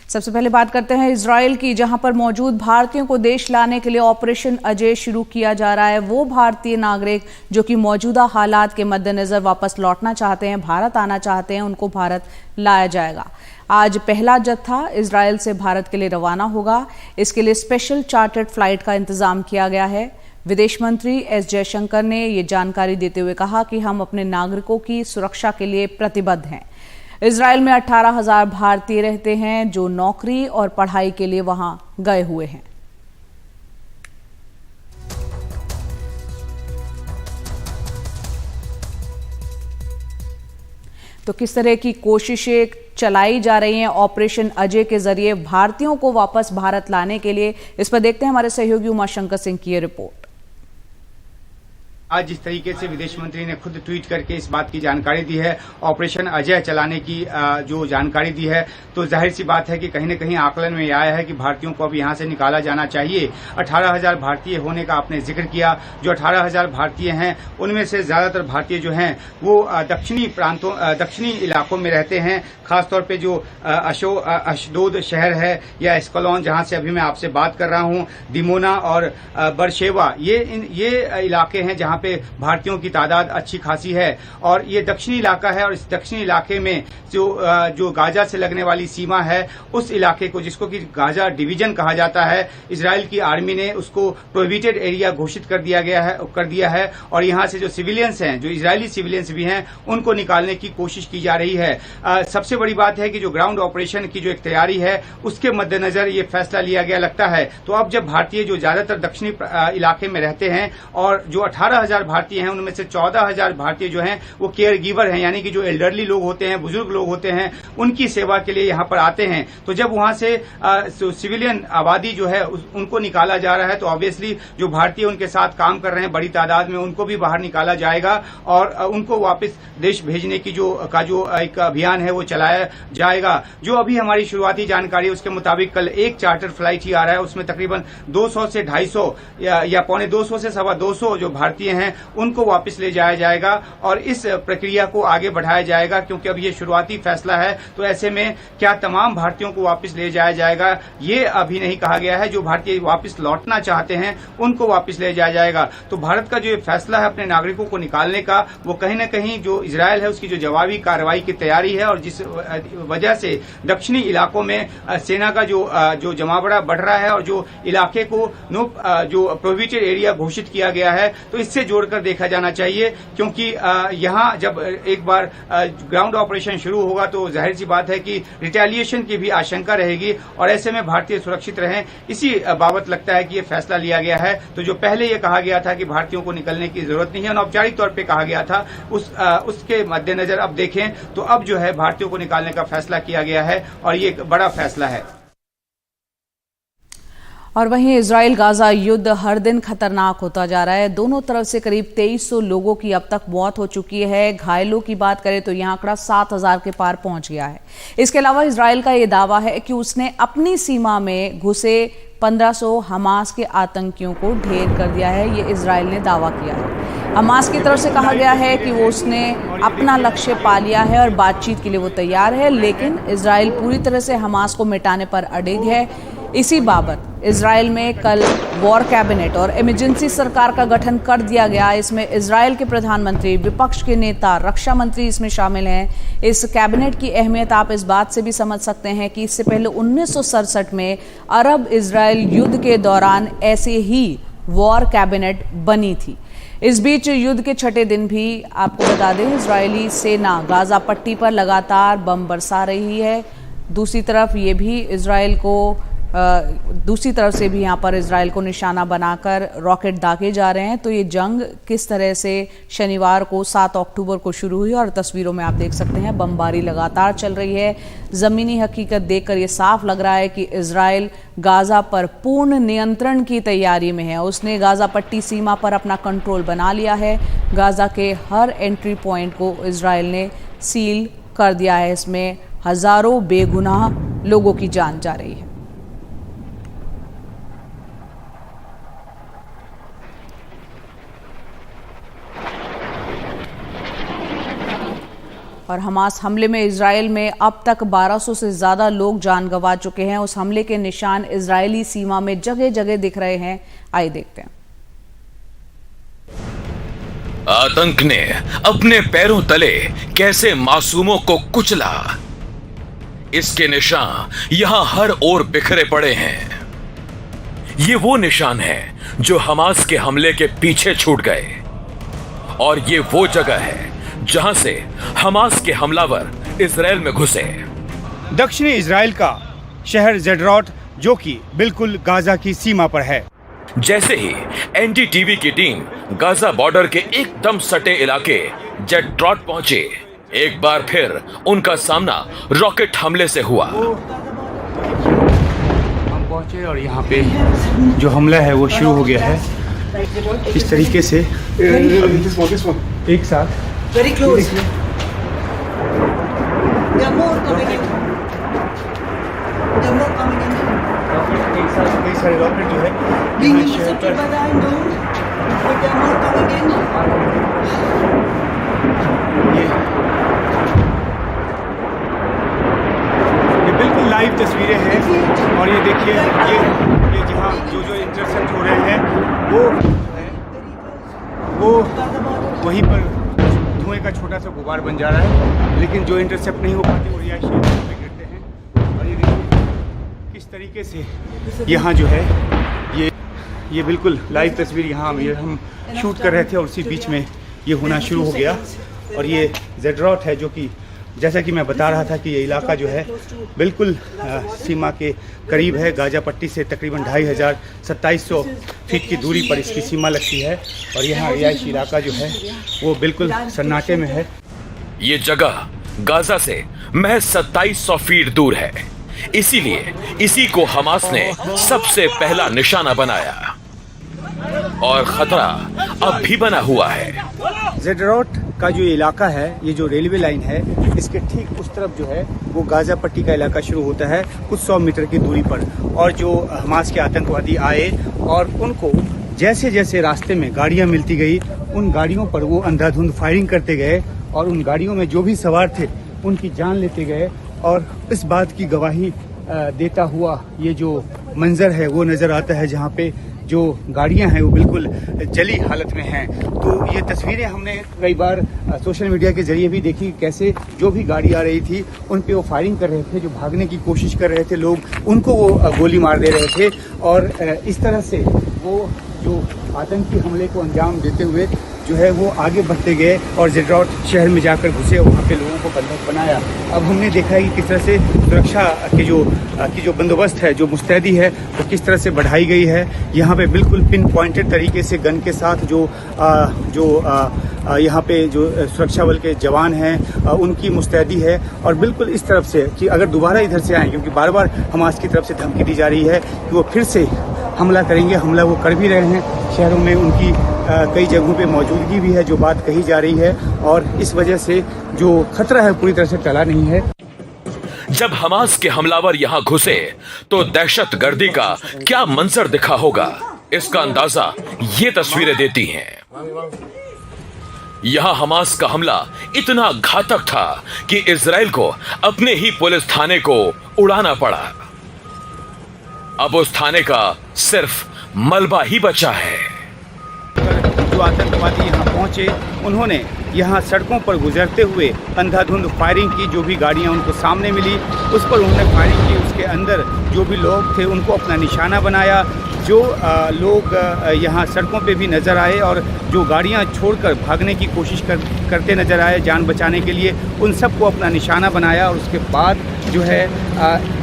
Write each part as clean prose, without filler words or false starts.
सबसे पहले बात करते हैं इजराइल की, जहां पर मौजूद भारतीयों को देश लाने के लिए ऑपरेशन अजय शुरू किया जा रहा है। वो भारतीय नागरिक जो कि मौजूदा हालात के मद्देनजर वापस लौटना चाहते हैं, भारत आना चाहते हैं, उनको भारत लाया जाएगा। आज पहला जत्था इजराइल से भारत के लिए रवाना होगा। इसके लिए स्पेशल चार्टर्ड फ्लाइट का इंतजाम किया गया है। विदेश मंत्री एस जयशंकर ने ये जानकारी देते हुए कहा कि हम अपने नागरिकों की सुरक्षा के लिए प्रतिबद्ध हैं। इजराइल में 18,000 भारतीय रहते हैं जो नौकरी और पढ़ाई के लिए वहां गए हुए हैं। तो किस तरह की कोशिशें चलाई जा रही हैं ऑपरेशन अजय के जरिए भारतीयों को वापस भारत लाने के लिए, इस पर देखते हैं हमारे सहयोगी उमाशंकर सिंह की ये रिपोर्ट। आज जिस तरीके से विदेश मंत्री ने खुद ट्वीट करके इस बात की जानकारी दी है, ऑपरेशन अजय चलाने की जो जानकारी दी है, तो जाहिर सी बात है कि कहीं न कहीं आकलन में आया है कि भारतीयों को अब यहां से निकाला जाना चाहिए। 18,000 भारतीय होने का आपने जिक्र किया। जो 18,000 भारतीय हैं उनमें से ज्यादातर भारतीय जो हैं वो दक्षिणी इलाकों में रहते हैं। खासतौर पे जो अशदोद शहर है या एस्कलोन, जहां से अभी मैं आपसे बात कर रहा हूं, दिमोना और बरशेवा, ये इलाके हैं जहां पे भारतीयों की तादाद अच्छी खासी है। और ये दक्षिणी इलाका है और इस दक्षिणी इलाके में जो गाजा से लगने वाली सीमा है, उस इलाके को, जिसको कि गाजा डिवीजन कहा जाता है, इजराइल की आर्मी ने उसको प्रोहिबिटेड एरिया घोषित कर दिया है। और यहां से जो सिविलियंस हैं, जो इजरायली सिविलियंस भी हैं, उनको निकालने की कोशिश की जा रही है। सबसे बड़ी बात है कि जो ग्राउंड ऑपरेशन की जो एक तैयारी है, उसके मद्देनजर ये फैसला लिया गया लगता है। तो अब जब भारतीय जो ज्यादातर दक्षिणी इलाके में रहते हैं और जो 18,000 भारतीय हैं, उनमें से 14,000 भारतीय जो हैं वो केयर गिवर हैं, यानी कि जो एल्डरली लोग होते हैं, बुजुर्ग लोग होते हैं, उनकी सेवा के लिए यहां पर आते हैं। तो जब वहां से सिविलियन आबादी जो है उनको निकाला जा रहा है, तो ऑब्वियसली जो भारतीय उनके साथ काम कर रहे हैं बड़ी तादाद में, उनको भी बाहर निकाला जाएगा और उनको वापस देश भेजने की जो एक अभियान है वो चलाया जाएगा। जो अभी हमारी शुरुआती जानकारी है उसके मुताबिक कल एक चार्टर फ्लाइट ही आ रहा है, उसमें तकरीबन 200 से 250 या पौने 200 से 225 जो भारतीय हैं उनको वापस ले जाया जाएगा और इस प्रक्रिया को आगे बढ़ाया जाएगा। क्योंकि अब ये शुरुआती फैसला है, तो ऐसे में क्या तमाम भारतीयों को वापस ले जाया जाएगा ये अभी नहीं कहा गया है। जो भारतीय वापस लौटना चाहते हैं उनको वापस ले जाया जाएगा। तो भारत का जो ये फैसला है अपने नागरिकों को निकालने का, वो कहीं न कहीं जो इजरायल है उसकी जो जवाबी कार्रवाई की तैयारी है, और जिस वजह से दक्षिणी इलाकों में सेना का जो जमावड़ा बढ़ रहा है और जो इलाके को जो प्रोहिबिटेड एरिया घोषित किया गया है, तो इससे जोड़कर देखा जाना चाहिए। क्योंकि यहां जब एक बार ग्राउंड ऑपरेशन शुरू होगा तो जाहिर सी बात है कि रिटेलिएशन की भी आशंका रहेगी और ऐसे में भारतीय सुरक्षित रहें, इसी बाबत लगता है कि ये फैसला लिया गया है। तो जो पहले ये कहा गया था कि भारतीयों को निकलने की जरूरत नहीं है, अनौपचारिक तौर पर कहा गया था, उसके मद्देनजर अब देखें तो अब जो है भारतीयों को निकालने का फैसला किया गया है और ये एक बड़ा फैसला है। और वहीं इजराइल गाजा युद्ध हर दिन खतरनाक होता जा रहा है। दोनों तरफ से करीब 2300 लोगों की अब तक मौत हो चुकी है। घायलों की बात करें तो यह आंकड़ा 7,000 के पार पहुंच गया है। इसके अलावा इजराइल का यह दावा है कि उसने अपनी सीमा में घुसे 1500 हमास के आतंकियों को ढेर कर दिया है। ये इजराइल ने दावा किया है। हमास की तरफ से कहा गया है कि वो उसने अपना लक्ष्य पा लिया है और बातचीत के लिए वो तैयार है, लेकिन इजराइल पूरी तरह से हमास को मिटाने पर अड़िग है। इसी बाबत इजराइल में कल वॉर कैबिनेट और इमरजेंसी सरकार का गठन कर दिया गया। इसमें इजराइल के प्रधानमंत्री, विपक्ष के नेता, रक्षा मंत्री इसमें शामिल हैं। इस कैबिनेट की अहमियत आप इस बात से भी समझ सकते हैं कि इससे पहले 1967 में अरब इजराइल युद्ध के दौरान ऐसे ही वॉर कैबिनेट बनी थी। इस बीच युद्ध के छठे दिन भी आपको बता दें, इजरायली सेना गाजा पट्टी पर लगातार बम बरसा रही है। दूसरी तरफ ये भी इजराइल को दूसरी तरफ से भी यहाँ पर इजराइल को निशाना बनाकर रॉकेट दागे जा रहे हैं। तो ये जंग किस तरह से शनिवार को 7 अक्टूबर को शुरू हुई और तस्वीरों में आप देख सकते हैं बमबारी लगातार चल रही है। ज़मीनी हकीकत देखकर ये साफ लग रहा है कि इजराइल गाजा पर पूर्ण नियंत्रण की तैयारी में है। उसने गाजा पट्टी सीमा पर अपना कंट्रोल बना लिया है। गाजा के हर एंट्री पॉइंट को इजराइल ने सील कर दिया है। इसमें हजारों बेगुनाह लोगों की जान जा रही है। और हमास हमले में इजराइल में अब तक 1200 से ज्यादा लोग जान गंवा चुके हैं। उस हमले के निशान इजरायली सीमा में जगह जगह दिख रहे हैं। आइए देखते हैं। आतंक ने अपने पैरों तले कैसे मासूमों को कुचला, इसके निशान यहां हर ओर बिखरे पड़े हैं। ये वो निशान हैं जो हमास के हमले के पीछे छूट गए, और ये वो जगह है जहां से हमास के हमलावर इजराइल में घुसे। दक्षिणी इजराइल का शहर जेडरॉट, जो कि बिल्कुल गाजा की सीमा पर है। जैसे ही एनडीटीवी की टीम गाजा बॉर्डर के एकदम सटे इलाके जेडरॉट पहुंचे, एक बार फिर उनका सामना रॉकेट हमले से हुआ। हम पहुंचे और यहाँ पे जो हमला है वो शुरू हो गया है। इस तरीके से एक साथ Very close. There are more coming in. There are more coming in. एक साथ कई सारे रॉकेट जो है Being intercepted by the Iron Dome. But there are more coming in. ये बिल्कुल लाइव तस्वीरें हैं। और ये देखिए, ये जहाँ जो इंटरसेप्ट हो रहे हैं वो वहीं पर धुएं का छोटा सा गुबार बन जा रहा है, लेकिन जो इंटरसेप्ट नहीं हो पाते वो रिहायशी इलाकों में गिरते हैं। और ये देखिए किस तरीके से यहाँ जो है ये बिल्कुल लाइव तस्वीर यहाँ हम शूट कर रहे थे और उसी बीच में ये होना शुरू हो गया। और ये जेडरॉट है, जो कि जैसा कि मैं बता रहा था कि ये इलाका जो है बिल्कुल सीमा के करीब है। गाजा पट्टी से तकरीबन 2500-2700 फीट की दूरी पर इसकी सीमा लगती है। और यहाँ रिहायशी इलाका जो है वो बिल्कुल सन्नाटे में है। ये जगह गाजा से महज 2700 फीट दूर है, इसीलिए इसी को हमास ने सबसे पहला निशाना बनाया, और खतरा अब भी बना हुआ है। जेडरॉट का जो इलाका है, ये जो रेलवे लाइन है, इसके ठीक उस तरफ जो है वो गाजा पट्टी का इलाका शुरू होता है, कुछ 100 मीटर की दूरी पर। और जो हमास के आतंकवादी आए और उनको जैसे जैसे रास्ते में गाड़ियां मिलती गई, उन गाड़ियों पर वो अंधाधुंध फायरिंग करते गए और उन गाड़ियों में जो भी सवार थे उनकी जान लेते गए। और इस बात की गवाही देता हुआ ये जो मंजर है वो नज़र आता है, जहाँ पे जो गाड़ियां हैं वो बिल्कुल जली हालत में हैं। तो ये तस्वीरें हमने कई बार सोशल मीडिया के जरिए भी देखी, कैसे जो भी गाड़ी आ रही थी उन पे वो फायरिंग कर रहे थे, जो भागने की कोशिश कर रहे थे लोग उनको वो गोली मार दे रहे थे। और इस तरह से वो जो आतंकी हमले को अंजाम देते हुए जो है वो आगे बढ़ते गए और जेडरॉट शहर में जाकर घुसे, वहाँ पे लोगों को बंधक बनाया। अब हमने देखा है कि किस तरह से सुरक्षा की जो बंदोबस्त है, जो मुस्तैदी है, वो किस तरह से बढ़ाई गई है। यहाँ पे बिल्कुल पिन पॉइंटेड तरीके से गन के साथ यहाँ पे जो सुरक्षा बल के जवान हैं उनकी मुस्तैदी है। और बिल्कुल इस तरफ से कि अगर दोबारा इधर से आएँ, क्योंकि बार बार हमास की तरफ से धमकी दी जा रही है कि वो फिर से हमला करेंगे, हमला वो कर भी रहे हैं। शहरों में उनकी कई जगहों पे मौजूदगी भी है, जो बात कही जा रही है, और इस वजह से जो खतरा है पूरी तरह से टला नहीं है। जब हमास के हमलावर यहां घुसे तो दहशतगर्दी का क्या मंजर दिखा होगा, इसका अंदाजा ये तस्वीरें देती हैं। यहां हमास का हमला इतना घातक था कि इजराइल को अपने ही पुलिस थाने को उड़ाना पड़ा। अब उस थाने का सिर्फ मलबा ही बचा है। जो आतंकवादी यहाँ पहुंचे, उन्होंने यहाँ सड़कों पर गुजरते हुए अंधाधुंध फायरिंग की। जो भी गाड़ियाँ उनको सामने मिली उस पर उन्होंने फायरिंग की। उसके अंदर जो भी लोग थे उनको अपना निशाना बनाया। जो लोग यहाँ सड़कों पे भी नज़र आए और जो गाड़ियाँ छोड़कर भागने की कोशिश करते नज़र आए जान बचाने के लिए, उन सबको अपना निशाना बनाया। और उसके बाद जो है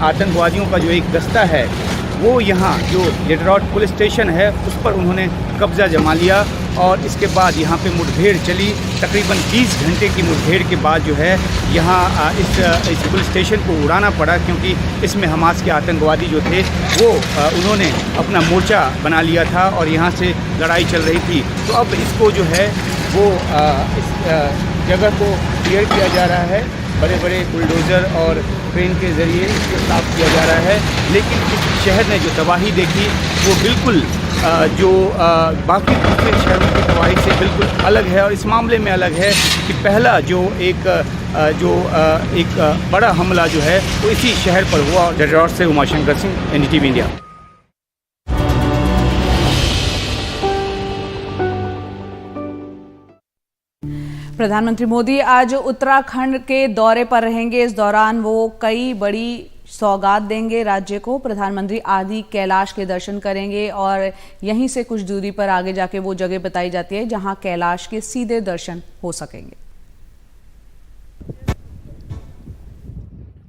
आतंकवादियों का जो एक दस्ता है वो यहाँ जो जेडरॉट पुलिस स्टेशन है उस पर उन्होंने कब्जा जमा लिया। और इसके बाद यहाँ पे मुठभेड़ चली। तकरीबन 20 घंटे की मुठभेड़ के बाद जो है यहाँ इस पुलिस स्टेशन को उड़ाना पड़ा, क्योंकि इसमें हमास के आतंकवादी जो थे वो उन्होंने अपना मोर्चा बना लिया था और यहाँ से लड़ाई चल रही थी। तो अब इसको जो है वो इस जगह को क्लियर किया जा रहा है, बड़े बड़े बुलडोज़र और क्रेन के ज़रिए इसको साफ किया जा रहा है। लेकिन इस शहर ने जो तबाही देखी वो बिल्कुल जो बाकी दूसरे शहरों की धारावाहिक से बिल्कुल अलग है और इस मामले में अलग है कि पहला जो एक बड़ा हमला जो है वो इसी शहर पर हुआ। जटौर से उमाशंकर सिंह, एनडीटीवी इंडिया। प्रधानमंत्री मोदी आज उत्तराखंड के दौरे पर रहेंगे। इस दौरान वो कई बड़ी सौगात देंगे राज्य को। प्रधानमंत्री आदि कैलाश के दर्शन करेंगे और यहीं से कुछ दूरी पर आगे जाके वो जगह बताई जाती है जहां कैलाश के सीधे दर्शन हो सकेंगे।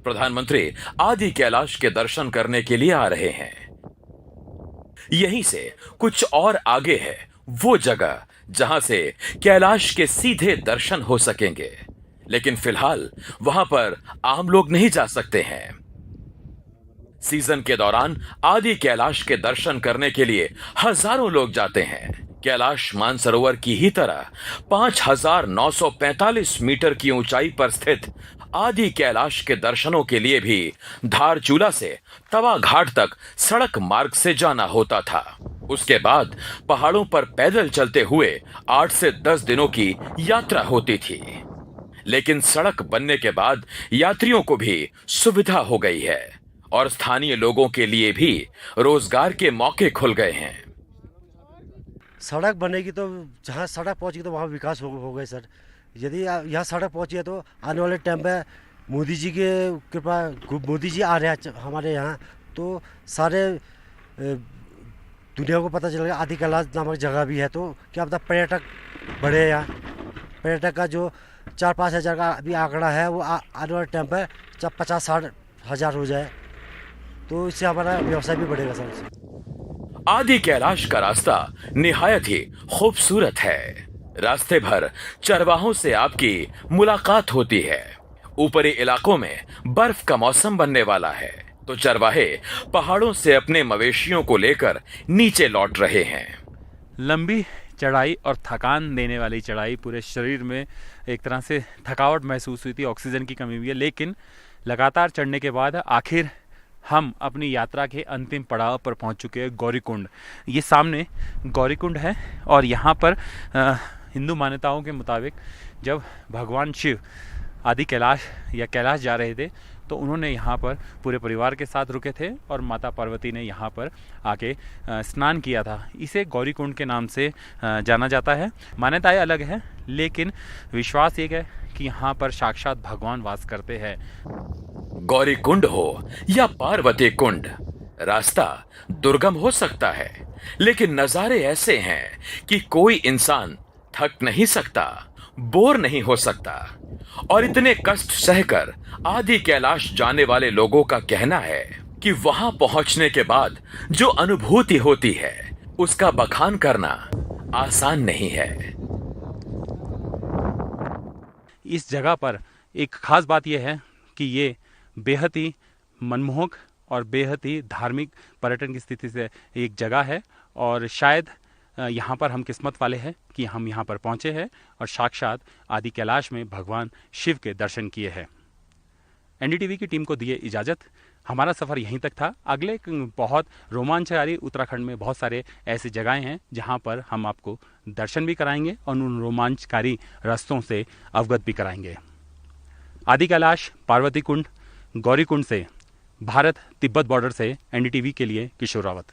प्रधानमंत्री आदि कैलाश के दर्शन करने के लिए आ रहे हैं। यहीं से कुछ और आगे है वो जगह जहां से कैलाश के सीधे दर्शन हो सकेंगे, लेकिन फिलहाल वहां पर आम लोग नहीं जा सकते हैं। सीजन के दौरान आदि कैलाश के दर्शन करने के लिए हजारों लोग जाते हैं। कैलाश मानसरोवर की ही तरह 5,945 मीटर की ऊंचाई पर स्थित आदि कैलाश के दर्शनों के लिए भी धारचूला से तवा घाट तक सड़क मार्ग से जाना होता था। उसके बाद पहाड़ों पर पैदल चलते हुए 8 से 10 दिनों की यात्रा होती थी। लेकिन सड़क बनने के बाद यात्रियों को भी सुविधा हो गई है और स्थानीय लोगों के लिए भी रोजगार के मौके खुल गए हैं। सड़क बनेगी तो जहाँ सड़क पहुँचेगी तो वहाँ विकास हो गए सर। यदि यहाँ सड़क पहुँची है तो आने वाले टाइम पे मोदी जी के कृपा, मोदी जी आ रहे हैं हमारे यहाँ, तो सारे दुनिया को पता चलेगा आदि कैलाश नामक जगह भी है। तो क्या पता पर्यटक बढ़े। यहाँ पर्यटक का जो 4-5 हज़ार का अभी आंकड़ा है वो आने वाले टाइम पर 50-60 हज़ार हो जाए तो इससे हमारा व्यवसाय भी बढ़ेगा सर। आदि कैलाश का रास्ता निहायत ही खूबसूरत है। रास्ते भर चरवाहों से आपकी मुलाकात होती है। ऊपरी इलाकों में बर्फ का मौसम बनने वाला है तो चरवाहे पहाड़ों से अपने मवेशियों को लेकर नीचे लौट रहे हैं। लंबी चढ़ाई और थकान देने वाली चढ़ाई, पूरे शरीर में एक तरह से थकावट महसूस हुई थी, ऑक्सीजन की कमी हुई है। लेकिन लगातार चढ़ने के बाद आखिर हम अपनी यात्रा के अंतिम पड़ाव पर पहुंच चुके हैं, गौरीकुंड। ये सामने गौरीकुंड है और यहाँ पर हिंदू मान्यताओं के मुताबिक जब भगवान शिव आदि कैलाश या कैलाश जा रहे थे तो उन्होंने यहाँ पर पूरे परिवार के साथ रुके थे और माता पार्वती ने यहाँ पर आके स्नान किया था। इसे गौरीकुंड के नाम से जाना जाता है। मान्यताएं अलग है लेकिन विश्वास एक है कि यहाँ पर साक्षात भगवान वास करते हैं। गौरी कुंड हो या पार्वती कुंड, रास्ता दुर्गम हो सकता है लेकिन नजारे ऐसे हैं कि कोई इंसान थक नहीं सकता, बोर नहीं हो सकता। और इतने कष्ट सहकर आदि कैलाश जाने वाले लोगों का कहना है कि वहां पहुंचने के बाद जो अनुभूति होती है उसका बखान करना आसान नहीं है। इस जगह पर एक खास बात यह है कि ये बेहद ही मनमोहक और बेहद ही धार्मिक पर्यटन की स्थिति से एक जगह है और शायद यहाँ पर हम किस्मत वाले हैं कि हम यहाँ पर पहुँचे हैं और साक्षात आदि कैलाश में भगवान शिव के दर्शन किए हैं। एनडीटीवी की टीम को दिए इजाज़त। हमारा सफ़र यहीं तक था। अगले बहुत रोमांचकारी उत्तराखंड में बहुत सारे ऐसी जगहें हैं जहाँ पर हम आपको दर्शन भी कराएंगे और उन रोमांचकारी रास्तों से अवगत भी कराएंगे। आदि कैलाश, पार्वती कुंड, गौरी कुंड से भारत तिब्बत बॉर्डर से एनडीटीवी के लिए किशोर रावत।